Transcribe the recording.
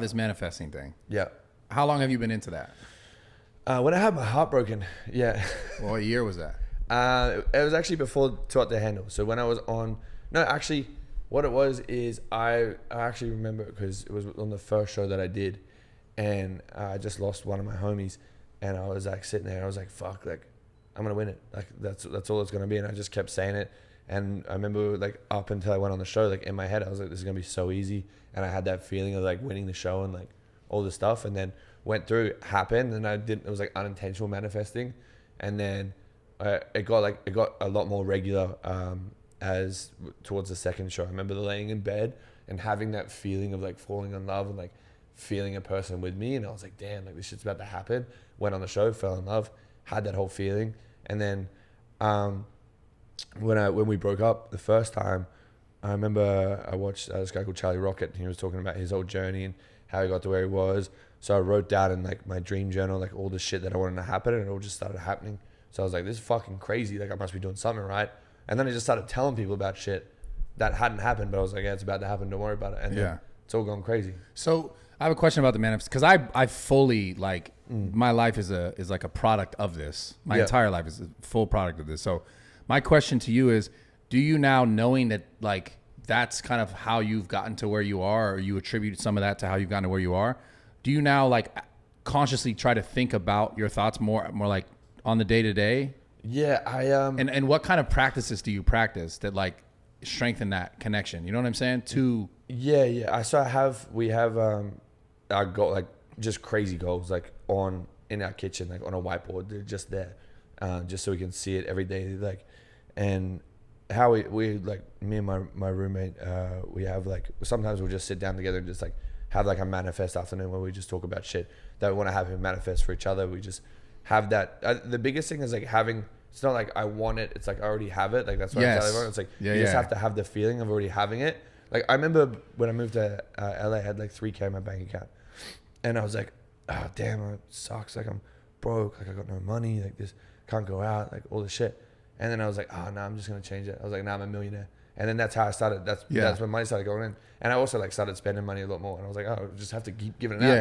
this manifesting thing. Yeah. How long have you been into that? When I had my heart broken, yeah. What year was that? It was actually before Too Hot to Handle. So when I was on, no, actually, what it was is I actually remember because it was on the first show that I did, and I just lost one of my homies, and I was like sitting there, I was like, fuck, like I'm gonna win it, like that's all it's gonna be, and I just kept saying it, and I remember like up until I went on the show, like in my head I was like, this is gonna be so easy, and I had that feeling of like winning the show and like all this stuff, and then went through, happened, and it was like unintentional manifesting, and then it got a lot more regular as towards the second show. I remember laying in bed and having that feeling of like falling in love and like feeling a person with me, and I was like, damn, like this shit's about to happen. Went on the show, fell in love, had that whole feeling, and then when we broke up the first time, I remember I watched this guy called Charlie Rocket, and he was talking about his whole journey and how he got to where he was. So I wrote down in like my dream journal like all the shit that I wanted to happen, and it all just started happening. So I was like, this is fucking crazy. Like I must be doing something right. And then I just started telling people about shit that hadn't happened, but I was like, yeah, it's about to happen. Don't worry about it. And then it's all gone crazy. So I have a question about the manifest, because I fully like my life is like a product of this. My entire life is a full product of this. So my question to you is, do you now, knowing that like that's kind of how you've gotten to where you are, or you attribute some of that to how you've gotten to where you are, do you now like consciously try to think about your thoughts more like on the day to day? Yeah, and what kind of practices do you practice that like strengthen that connection? You know what I'm saying? We have our goal, like just crazy goals, like in our kitchen, like on a whiteboard. They're just there, just so we can see it every day. Like, and how we like, me and my roommate, we have like, sometimes we'll just sit down together and just like have like a manifest afternoon where we just talk about shit that we want to have him manifest for each other. We just have that. The biggest thing is like having, it's not like I want it, it's like I already have it. Like that's what I tell everyone. It's like you just have to have the feeling of already having it. Like I remember when I moved to LA, I had like $3K in my bank account, and I was like, oh damn, it sucks, like I'm broke, like I got no money, like this, can't go out, like all this shit. And then I was like, oh no, I'm just gonna change it. I was like, nah, I'm a millionaire. And then that's how I started. That's when money started going in. And I also like started spending money a lot more. And I was like, oh, I just have to keep giving it out.